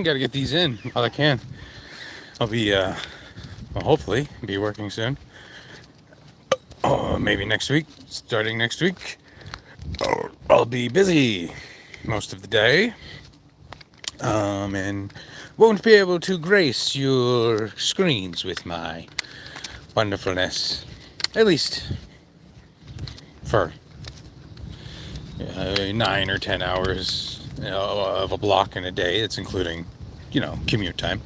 Gotta get these in while I can. I'll be, well, hopefully, be working soon. Oh, maybe next week. Starting next week, I'll be busy most of the day. And won't be able to grace your screens with my wonderfulness. At least for 9 or 10 hours of a block in a day. It's including, commute time.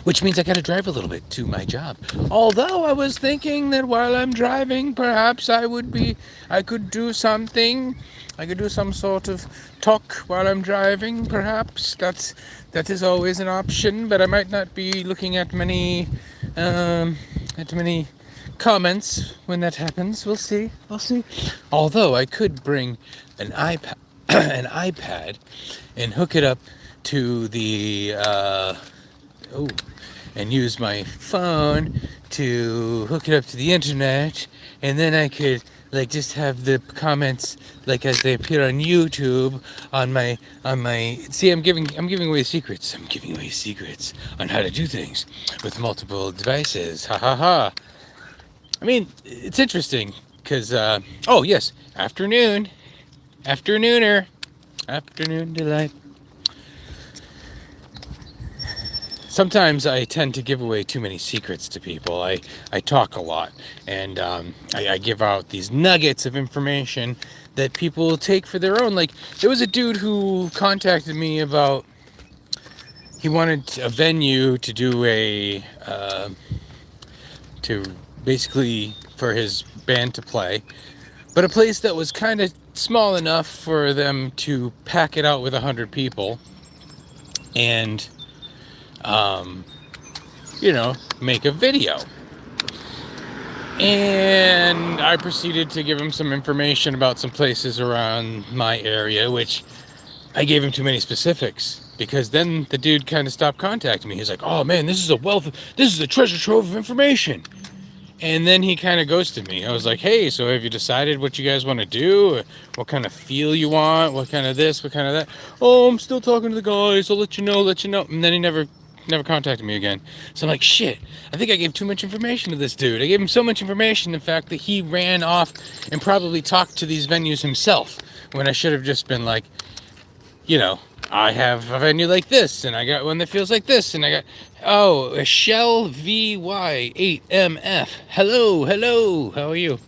Which means I gotta drive a little bit to my job. Although I was thinking that while I'm driving, perhaps I could do something. I could do some sort of talk while I'm driving, perhaps. That is always an option, but I might not be looking at many comments when that happens. We'll see. Although I could bring an iPad, and hook it up to the and use my phone to hook it up to the internet, and then I could just have the comments as they appear on YouTube on my see, I'm giving away secrets. I'm giving away secrets on how to do things with multiple devices. Ha ha ha. I mean, it's interesting because oh yes, afternoon delight. Sometimes I tend to give away too many secrets to people. I talk a lot, and I give out these nuggets of information that people take for their own. There was a dude who contacted me about, he wanted a venue to do to basically for his band to play, but a place that was kind of small enough for them to pack it out with 100 people and make a video. And I proceeded to give him some information about some places around my area, which I gave him too many specifics, because then the dude kind of stopped contacting me. He's like, oh man, this is a treasure trove of information. And then he kind of ghosted me. I was like, hey, so have you decided what you guys want to do? What kind of feel you want? What kind of this? What kind of that? Oh, I'm still talking to the guys. I'll let you know. And then he never contacted me again. So I'm like, shit, I think I gave too much information to this dude. I gave him so much information, in fact, that he ran off and probably talked to these venues himself, when I should have just been like, I have a venue like this, and I got one that feels like this, and I got, a Shell VY8MF. Hello, how are you?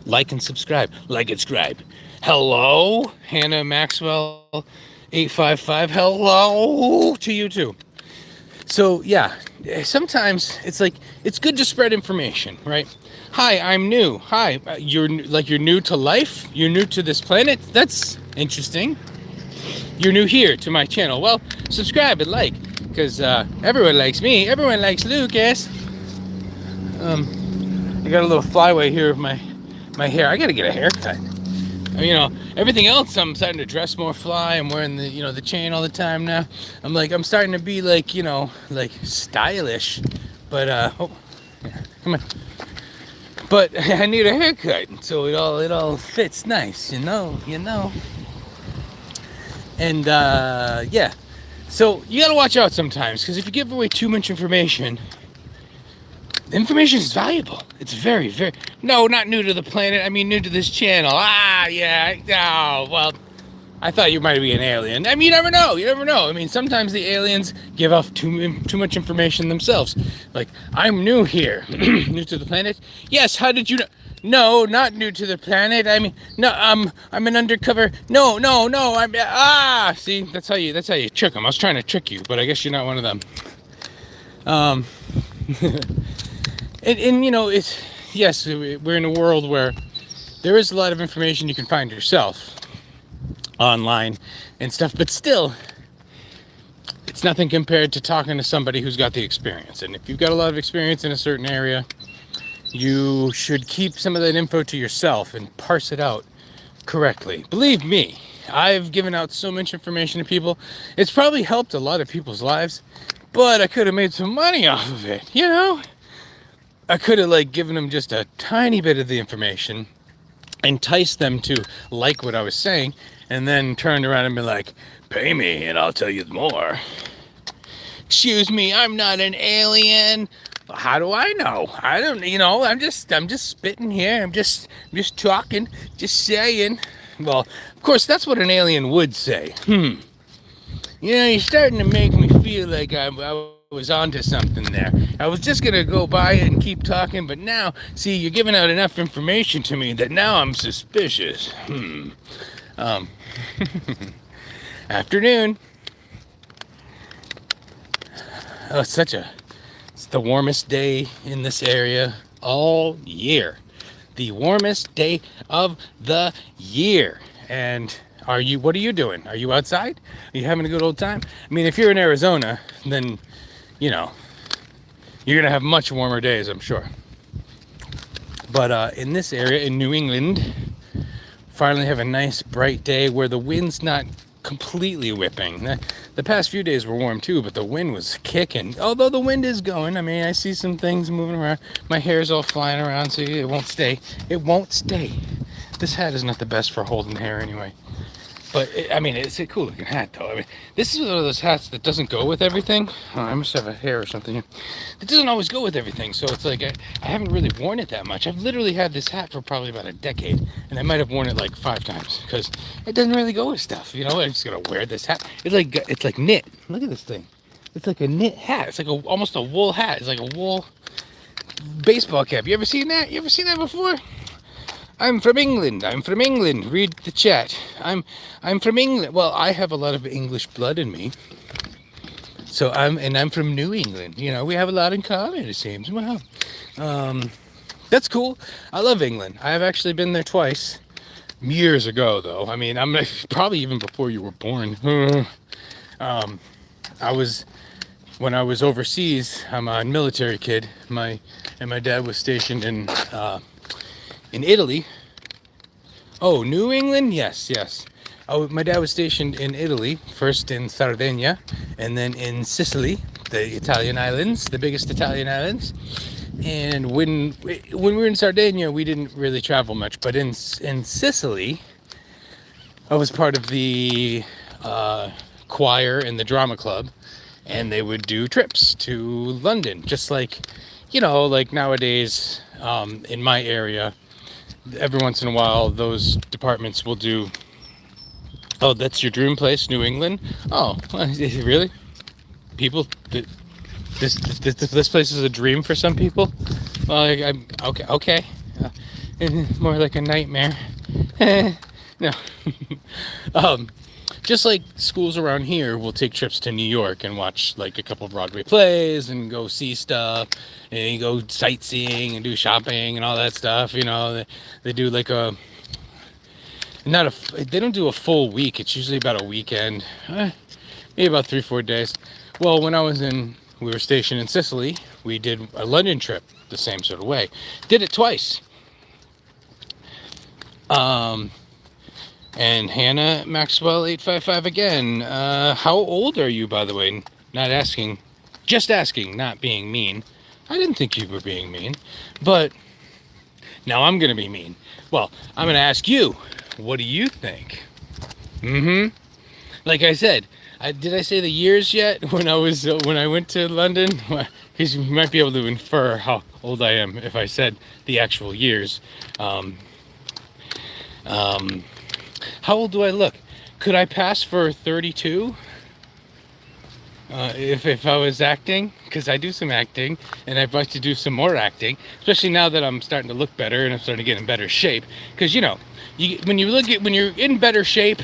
Like and subscribe. Hello, Hannah Maxwell 855. Hello to you too. So yeah, sometimes it's good to spread information, right? Hi, I'm new. Hi, you're new to life. You're new to this planet. That's interesting. You're new here to my channel. Well, subscribe and like, because everyone likes me. Everyone likes Lucas. I got a little flyway here of my hair. I gotta get a haircut. Everything else, I'm starting to dress more fly. I'm wearing the chain all the time now. I'm starting to be stylish, but oh, yeah, come on. But I need a haircut, so it all fits nice, And yeah, so you gotta watch out sometimes, because if you give away too much information, the information is valuable. It's very, very... No, not new to the planet. I mean, new to this channel. Yeah. Oh, well, I thought you might be an alien. I mean, you never know. I mean, sometimes the aliens give off too much information themselves. Like, I'm new here. New to the planet? Yes, how did you know? No, not new to the planet. I mean, no, I'm an undercover... No, I'm... See, that's how you trick them. I was trying to trick you, but I guess you're not one of them. And it's, yes, we're in a world where there is a lot of information you can find yourself online and stuff, but still, it's nothing compared to talking to somebody who's got the experience. And if you've got a lot of experience in a certain area, you should keep some of that info to yourself and parse it out correctly. Believe me, I've given out so much information to people. It's probably helped a lot of people's lives, but I could have made some money off of it, I could have like given them just a tiny bit of the information, enticed them to like what I was saying, and then turned around and been like, pay me and I'll tell you more. Excuse me, I'm not an alien. How do I know? I don't, I'm just spitting here. I'm just talking, just saying. Well, of course, that's what an alien would say. You're starting to make me feel like I was onto something there. I was just gonna go by and keep talking, but now, see, you're giving out enough information to me that now I'm suspicious. Afternoon. Oh, it's the warmest day in this area all year. The warmest day of the year. And what are you doing? Are you outside? Are you having a good old time? I mean, if you're in Arizona, then, you're gonna have much warmer days, I'm sure. But in this area, in New England, finally have a nice bright day where the wind's not completely whipping. The past few days were warm too, but the wind was kicking. Although the wind is going, I mean, I see some things moving around. My hair's all flying around, so it won't stay. It won't stay. This hat is not the best for holding hair anyway. But, it's a cool looking hat though. I mean, this is one of those hats that doesn't go with everything. Oh, I must have a hair or something here. It doesn't always go with everything, so it's like I haven't really worn it that much. I've literally had this hat for probably about a decade, and I might have worn it like 5 times because it doesn't really go with stuff. I'm just gonna wear this hat. It's like knit. Look at this thing. It's like a knit hat. It's like almost a wool hat. It's like a wool baseball cap. You ever seen that? You ever seen that before? I'm from England. Read the chat. I'm from England. Well, I have a lot of English blood in me. So I'm from New England. We have a lot in common, it seems. Wow. That's cool. I love England. I've actually been there twice. Years ago, though. I mean, I'm probably even before you were born. When I was overseas, I'm a military kid. My dad was stationed in Italy. Oh, New England? Yes. Oh, my dad was stationed in Italy, first in Sardinia, and then in Sicily, the Italian islands, the biggest Italian islands. And when we were in Sardinia, we didn't really travel much, but in Sicily, I was part of the choir and the drama club, and they would do trips to London, just like, like nowadays in my area. Every once in a while, those departments will do. Oh, that's your dream place, New England? Oh, is it really? People, this place is a dream for some people. Well, I'm okay. More like a nightmare. No. Just like schools around here will take trips to New York and watch like a couple Broadway plays and go see stuff and you go sightseeing and do shopping and all that stuff. They do like they don't do a full week. It's usually about a weekend, maybe about 3-4 days. Well, when we were stationed in Sicily, we did a London trip the same sort of way. Did it twice. And Hannah Maxwell 855 again. How old are you, by the way? Not asking, just asking, not being mean. I didn't think you were being mean, but now I'm gonna be mean. Well, I'm gonna ask you, what do you think? Like I said, did I say the years yet when I went to London? Because you might be able to infer how old I am if I said the actual years. How old do I look? Could I pass for 32? If I was acting, because I do some acting, and I'd like to do some more acting, especially now that I'm starting to look better and I'm starting to get in better shape. Because when you're in better shape,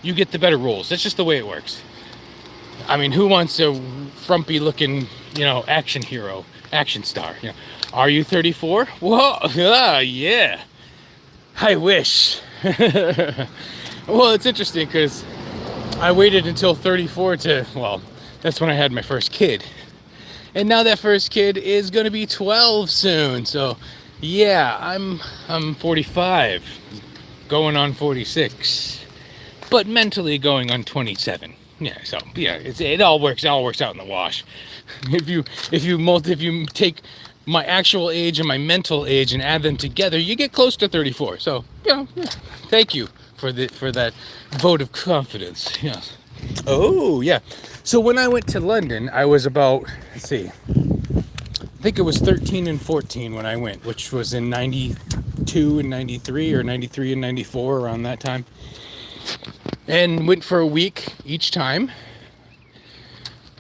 you get the better roles. That's just the way it works. I mean, who wants a frumpy looking, action hero, action star? Are you 34? Whoa, yeah. I wish. Well, it's interesting because I waited until 34 that's when I had my first kid. And now that first kid is going to be 12 soon. So, yeah, I'm 45, going on 46, but mentally going on 27. Yeah, so yeah, it all works out in the wash. If you take my actual age and my mental age and add them together, you get close to 34. So, yeah, thank you for that vote of confidence. Yes. Oh, yeah. So when I went to London, I was about, let's see, I think it was 13 and 14 when I went, which was in 92 and 93 or 93 and 94, around that time. And went for a week each time.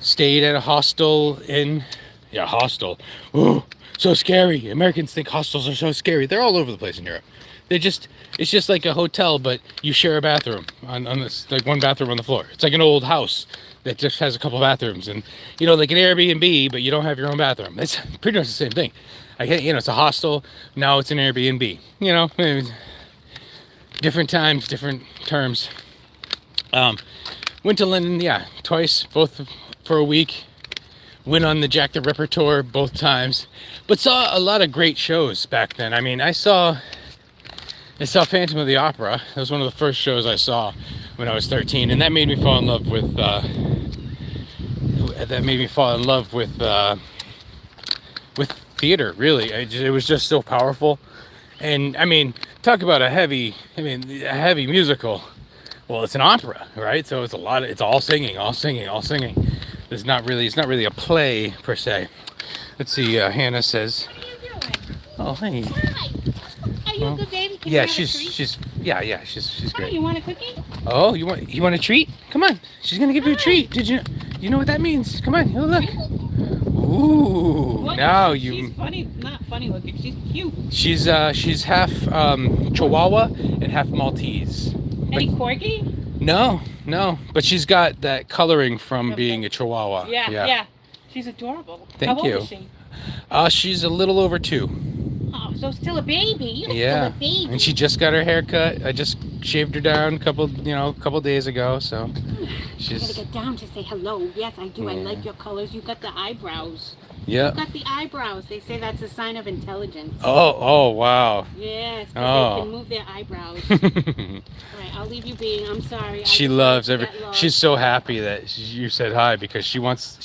Stayed at a hostel in, yeah, hostel. Ooh, so scary. Americans think hostels are so scary. They're all over the place in Europe. It's just like a hotel, but you share a bathroom on this, like one bathroom on the floor. It's like an old house that just has a couple bathrooms, and like an Airbnb, but you don't have your own bathroom. It's pretty much the same thing. It's a hostel. Now it's an Airbnb. Different times, different terms. Went to London, yeah, twice, both for a week. Went on the Jack the Ripper tour both times, but saw a lot of great shows back then. I mean, I saw Phantom of the Opera. That was one of the first shows I saw when I was 13, and that made me fall in love with theater. Really, it was just so powerful. And I mean, talk about a heavy musical. Well, it's an opera, right? So it's all singing. It's not really a play per se. Let's see. Hannah says, "What are you doing?" "Oh, hey." Hi. Are you a good baby? Can Yeah, I have a treat? she's Oh, great. you want a cookie? Oh, you want a treat? Come on, she's gonna give you a treat. Did you know what that means? Come on, look. Ooh, What? now She's funny, not funny looking. She's cute. She's half Chihuahua and half Maltese. Any corgi? No, but she's got that coloring from being a Chihuahua. Yeah. She's adorable. Thank How you. old is she? She's a little over 2. Oh, so still a baby. You're Yeah, still a baby. and she just got her hair cut. I just shaved her down a couple days ago. So I she's gotta get down to say hello. Yes, I do. I Yeah. like your colors. You got the eyebrows. yeah. You got the eyebrows. They say that's a sign of intelligence. Oh wow. Yes, because Oh. they can move their eyebrows. All right, I'll leave you being. I'm sorry. She loves She's so happy that you said hi because she wants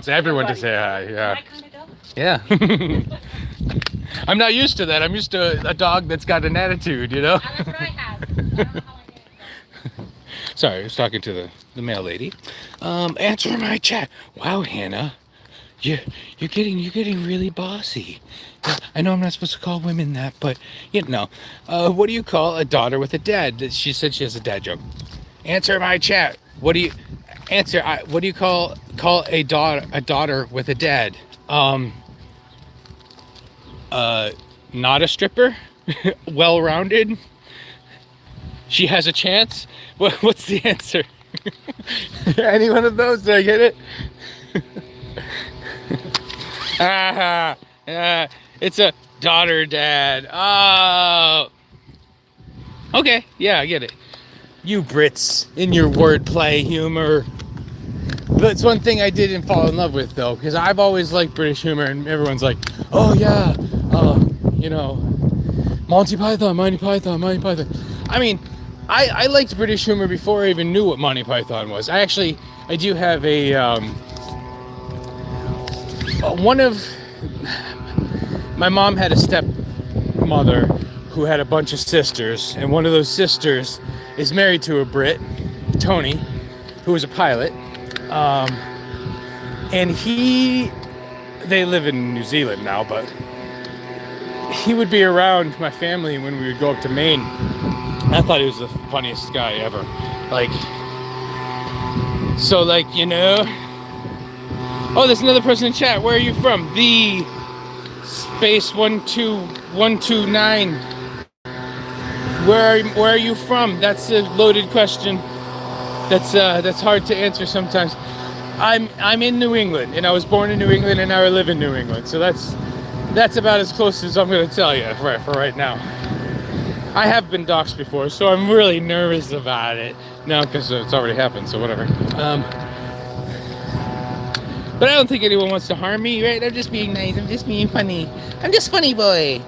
everyone to say hi. Yeah. I kind of go. Yeah. I'm not used to that. I'm used to a dog that's got an attitude, That's what I have. I don't know how I did it. Sorry, I was talking to the mail lady. Answer my chat. Wow, Hannah. You're getting really bossy. I know I'm not supposed to call women that, but what do you call a daughter with a dad? She said she has a dad joke. Answer my chat. What do you call a daughter with a dad? Not a stripper. Well-rounded. She has a chance. What's the answer? Any one of those? Did I get it? It's a daughter dad. Oh. Okay, yeah, I get it. You Brits in your wordplay humor. That's one thing I didn't fall in love with though, because I've always liked British humor, and everyone's like, "Oh yeah, Monty Python." I mean, I liked British humor before I even knew what Monty Python was. I do have my mom had a stepmother who had a bunch of sisters, and one of those sisters is married to a Brit, Tony, who was a pilot, and they live in New Zealand now, but he would be around my family when we would go up to Maine. I thought he was the funniest guy ever. Oh, there's another person in chat. Where are you from? The space 12129. Where are you from? That's a loaded question. That's hard to answer sometimes. I'm in New England, and I was born in New England, and now I live in New England. So that's about as close as I'm going to tell you for right now. I have been doxxed before, so I'm really nervous about it now because it's already happened. So whatever. But I don't think anyone wants to harm me, right? I'm just being nice. I'm just being funny. I'm just funny boy.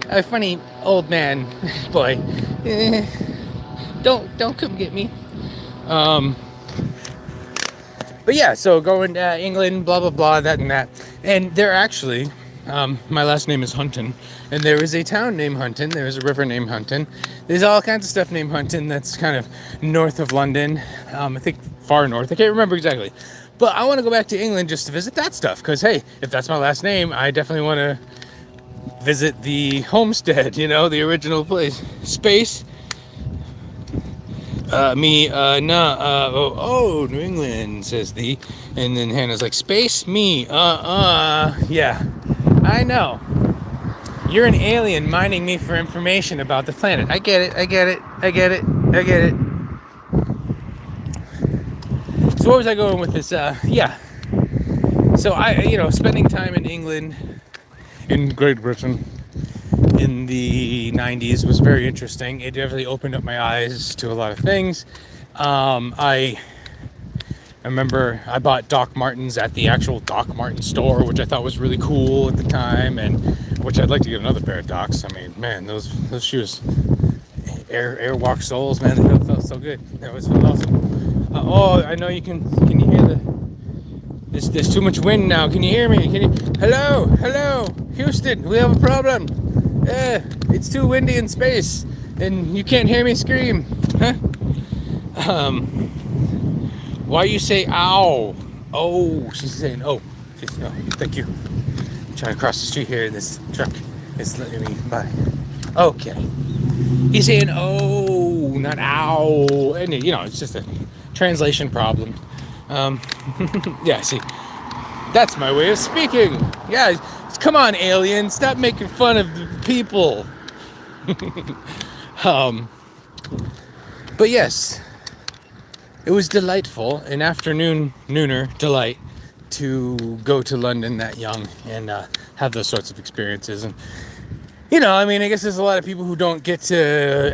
A funny old man boy. Don't come get me. But yeah, so going to England, blah blah blah, that and that, and they're actually My last name is Hunton, and there is a town named Hunton. There is a river named Hunton. There's all kinds of stuff named Hunton that's kind of north of London. I think far north. I can't remember exactly. But I want to go back to England just to visit that stuff. Because, hey, if that's my last name, I definitely want to visit the homestead, you know, the original place. Space. New England, says the. And then Hannah's like, space, me, yeah. I know. You're an alien mining me for information about the planet. I get it, I get it, I get it, I get it. So where was I going with this? Yeah. So spending time in England, in Great Britain, in the 90s was very interesting. It definitely opened up my eyes to a lot of things. I remember I bought Doc Martens at the actual Doc Marten store, which I thought was really cool at the time, and which I'd like to get another pair of Docs. I mean, man, those shoes, Airwalk soles, man, they felt so good. That was awesome. I know you can you hear there's too much wind now. Can you hear me? Hello, Houston, we have a problem. It's too windy in space, and you can't hear me scream, huh? Why you say ow? Oh, she's saying oh. Thank you. I'm trying to cross the street here. This truck is letting me by. Okay. He's saying oh, not ow. And it's just a translation problem. Yeah, see. That's my way of speaking. Yeah, come on, alien. Stop making fun of the people. But yes. It was delightful, an nooner delight to go to London that young and have those sorts of experiences. And, I guess there's a lot of people who don't get to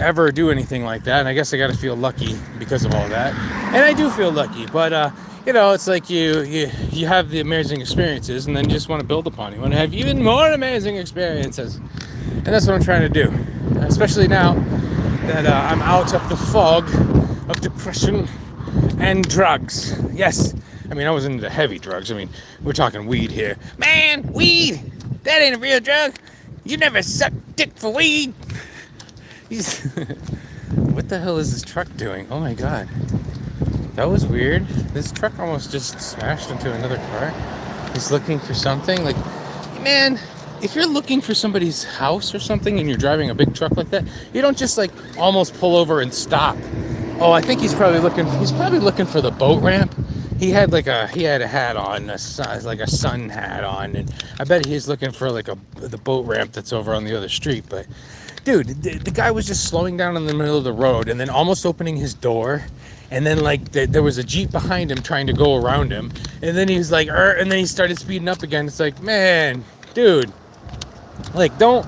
ever do anything like that. And I guess I got to feel lucky because of all that. And I do feel lucky, but, it's like you have the amazing experiences and then you just want to build upon it. You want to have even more amazing experiences. And that's what I'm trying to do, especially now that I'm out of the fog of depression and drugs. Yes. I mean, I was into heavy drugs. I mean, we're talking weed here. Man, weed! That ain't a real drug. You never sucked dick for weed. What the hell is this truck doing? Oh my god. That was weird. This truck almost just smashed into another car. He's looking for something. Like, man, if you're looking for somebody's house or something and you're driving a big truck like that, you don't just like almost pull over and stop. Oh, I think he's probably looking for the boat ramp. He had a hat on, like a sun hat on, and I bet he's looking for the boat ramp that's over on the other street. But dude, the guy was just slowing down in the middle of the road and then almost opening his door, and then there was a Jeep behind him trying to go around him, and then he was like, and then he started speeding up again. It's like, man, dude, like don't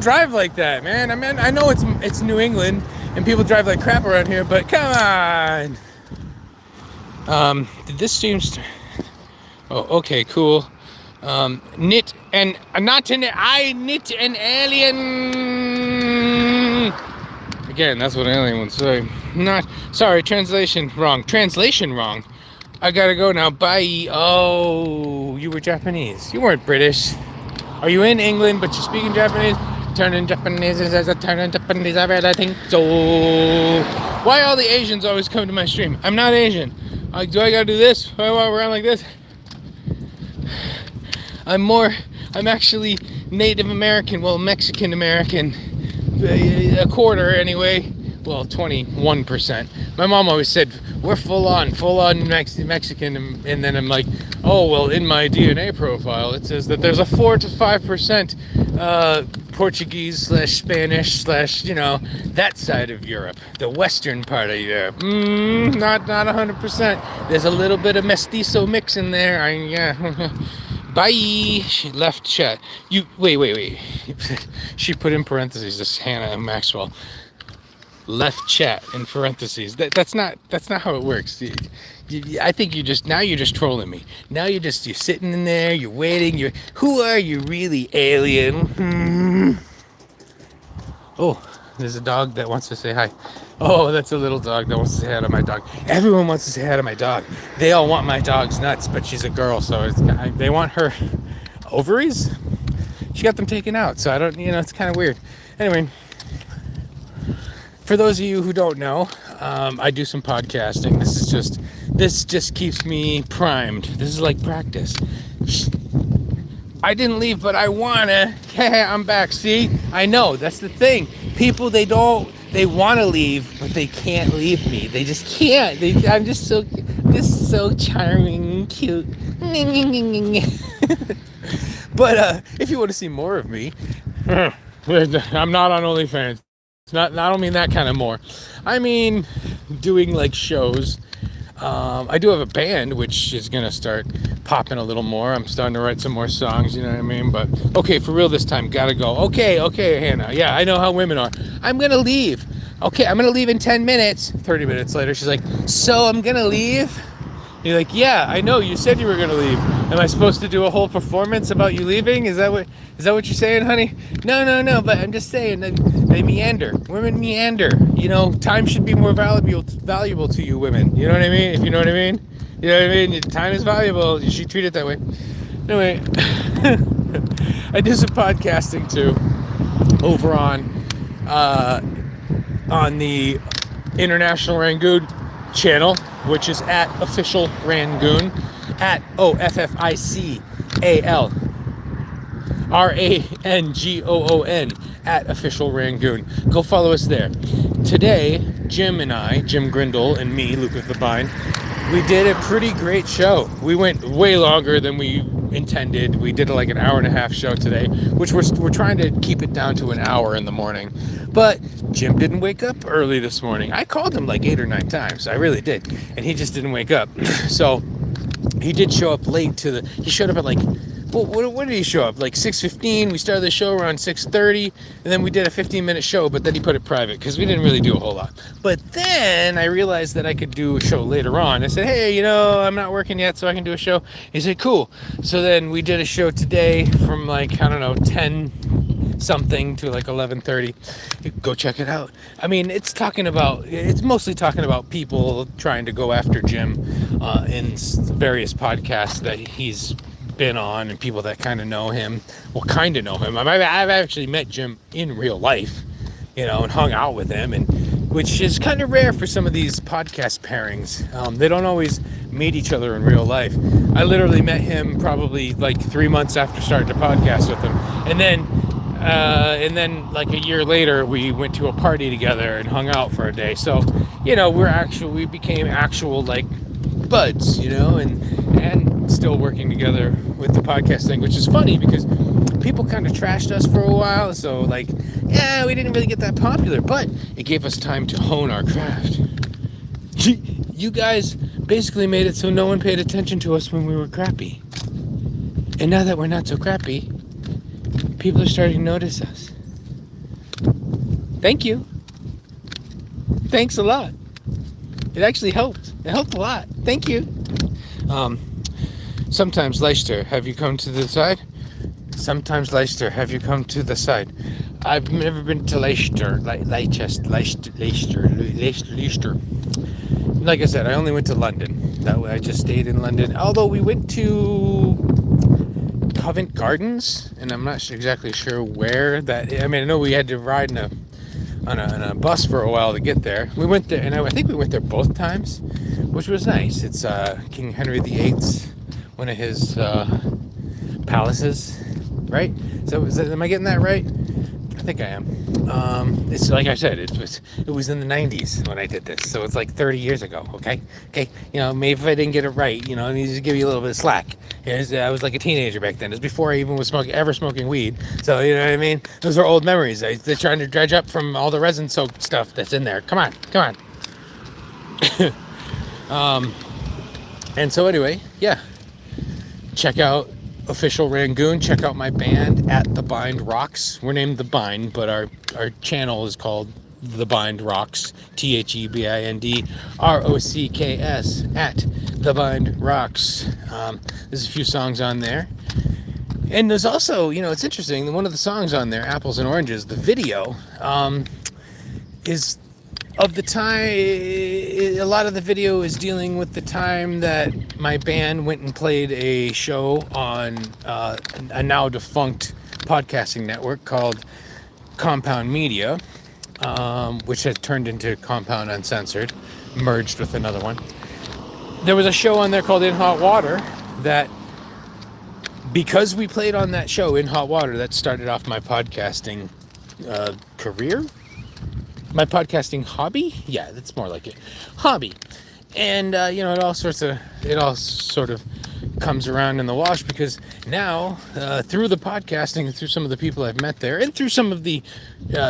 drive like that, man. I mean, I know it's New England. And people drive like crap around here, but come on. This seems. Oh, okay, cool. Knit an alien. Again, that's what an alien would say. Translation wrong. I gotta go now. Bye. Oh, you were Japanese. You weren't British. Are you in England, but you're speaking Japanese? Turning Japanese, I think so. Why all the Asians always come to my stream? I'm not Asian. Do I gotta do this? Why I walk around like this? I'm actually Native American, well, Mexican American, a quarter anyway. Well, 21%. My mom always said, we're full on Mexican, and then I'm like, oh, well, in my DNA profile, it says that there's a 4 to 5% Portuguese / Spanish / that side of Europe, the western part of Europe. Not 100%. There's a little bit of mestizo mix in there. Yeah. Bye. She left chat. Wait. She put in parentheses, this Hannah Maxwell. Left chat in parentheses. That's not how it works. I think you're just trolling me. Now you're sitting in there, you're waiting, who are you really, alien? Oh, there's a dog that wants to say hi. Oh, that's a little dog that wants to say hi to my dog. Everyone wants to say hi to my dog. They all want my dog's nuts, but she's a girl, so they want her ovaries? she got them taken out. So I don't, it's kind of weird. Anyway, for those of you who don't know, I do some podcasting. This just keeps me primed. This is like practice. I didn't leave, but I wanna. I'm back. See, I know that's the thing. People, they want to leave, but they can't leave me. They just can't. I'm just so charming, cute. But if you want to see more of me, I'm not on OnlyFans. It's not. I don't mean that kind of more. I mean doing like shows. I do have a band which is gonna start popping a little more. I'm starting to write some more songs, you know what I mean? But okay, for real this time, gotta go. Okay, Hannah. Yeah, I know how women are. I'm gonna leave. Okay, I'm gonna leave in 10 minutes. 30 minutes later, she's like, so I'm gonna leave? You're like, yeah, I know, you said you were gonna leave. Am I supposed to do a whole performance about you leaving? Is that what you're saying, honey? No, but I'm just saying that they meander. Women meander. Time should be more valuable to you women. You know what I mean? If you know what I mean? You know what I mean? Time is valuable. You should treat it that way. Anyway, I do some podcasting too over on the International Rangoon channel, which is at Official Rangoon, at OFFICALRANGOON, at Official Rangoon. Go follow us there. Today, Jim Grindle, and me, Luke of the Bind, we did a pretty great show. We went way longer than we intended. We did like an hour and a half show today, which we're trying to keep it down to an hour in the morning. But Jim didn't wake up early this morning. I called him like 8 or 9 times. I really did. And he just didn't wake up. So he did show up late he showed up at like, well, when did he show up? Like 6:15. We started the show around 6:30, and then we did a 15-minute show, but then he put it private because we didn't really do a whole lot. But then I realized that I could do a show later on. I said, hey, I'm not working yet, so I can do a show. He said, cool. So then we did a show today from like, 10 something to like 11:30. Go check it out. I mean, it's mostly talking about people trying to go after Jim in various podcasts that he's been on, and people that kind of know him. I've actually met Jim in real life, and hung out with him, and which is kind of rare for some of these podcast pairings. They don't always meet each other in real life. I literally met him probably like 3 months after starting to podcast with him, and then like a year later we went to a party together and hung out for a day. So we became actual like buds, and still working together with the podcast thing, which is funny because people kind of trashed us for a while. So like, yeah, we didn't really get that popular, but it gave us time to hone our craft. You guys basically made it so no one paid attention to us when we were crappy. And now that we're not so crappy, people are starting to notice us. Thank you. Thanks a lot. It actually helped. It helped a lot. Thank you. Sometimes Leicester, have you come to the side? Sometimes Leicester, have you come to the side? I've never been to Leicester. Leicester. Like I said, I only went to London. That way I just stayed in London. Although we went to Covent Gardens, and I'm not exactly sure where that is. I mean, I know we had to ride on a bus for a while to get there. We went there, and I think we went there both times, which was nice. It's King Henry VIII's, one of his palaces, right? Am I getting that right? I think I am. It's like I said, it was in the 90s when I did this, so it's like 30 years ago. Okay, maybe if I didn't get it right, I need to give you a little bit of slack. I was like a teenager back then. It was before I even was smoking weed. So you know what I mean. Those are old memories. They're trying to dredge up from all the resin-soaked stuff that's in there. Come on. And so anyway, yeah. Check out Official Rangoon. Check out my band at The Bind Rocks. We're named The Bind, but our channel is called The Bind Rocks. THEBINDROCKS at The Bind Rocks. There's a few songs on there. And there's also, it's interesting. One of the songs on there, Apples and Oranges, the video, is of the time. A lot of the video is dealing with the time that my band went and played a show on a now defunct podcasting network called Compound Media, which has turned into Compound Uncensored, merged with another one. There was a show on there called In Hot Water that, because we played on that show, In Hot Water, that started off my podcasting career. My podcasting hobby? Yeah, that's more like it. Hobby. And, it all sort of comes around in the wash, because now, through the podcasting and through some of the people I've met there, and through some of the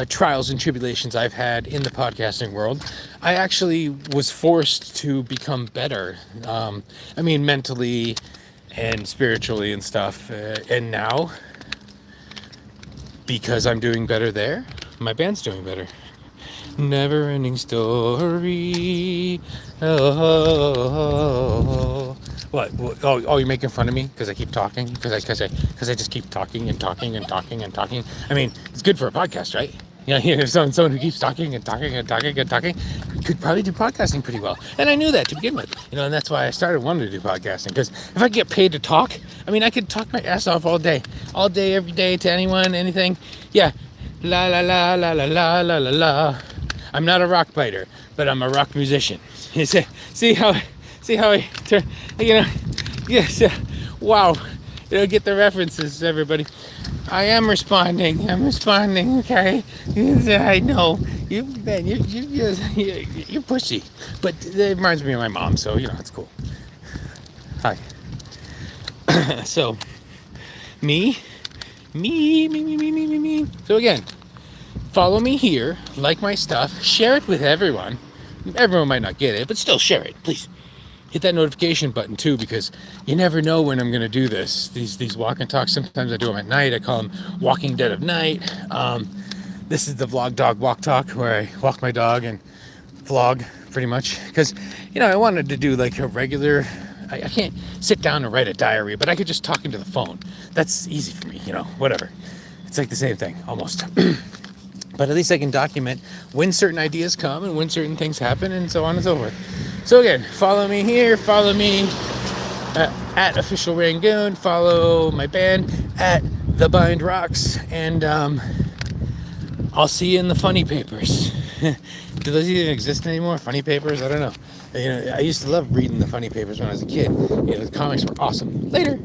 trials and tribulations I've had in the podcasting world, I actually was forced to become better. Mentally and spiritually and stuff. And now, because I'm doing better there, my band's doing better. Never ending story. Oh. What? Oh, you're making fun of me because I keep talking? Because I just keep talking and talking and talking and talking. I mean, it's good for a podcast, right? If someone who keeps talking and talking and talking and talking could probably do podcasting pretty well. And I knew that to begin with. And that's why I started wanting to do podcasting. Because if I get paid to talk, I could talk my ass off all day, every day, to anyone, anything. Yeah. La la la la la la la la la. I'm not a rock biter, but I'm a rock musician. See how I turn, yes, wow. Get the references, everybody. I am responding. Okay. I know you're pushy, but it reminds me of my mom, so it's cool. Hi. So, me. So again, follow me here, like my stuff, share it with everyone. Everyone might not get it, but still share it, please. Hit that notification button too, because you never know when I'm going to do this. These walk and talks, sometimes I do them at night. I call them Walking Dead of Night. This is the Vlog Dog Walk Talk, where I walk my dog and vlog, pretty much. Because, I wanted to do like a regular... I can't sit down and write a diary, but I could just talk into the phone. That's easy for me, whatever. It's like the same thing, almost. But at least I can document when certain ideas come and when certain things happen, and so on and so forth. So again, follow me here, follow me at Official Rangoon, follow my band at The Bind Rocks, and I'll see you in the funny papers. Do those even exist anymore? Funny papers? I don't know. I used to love reading the funny papers when I was a kid. The comics were awesome. Later.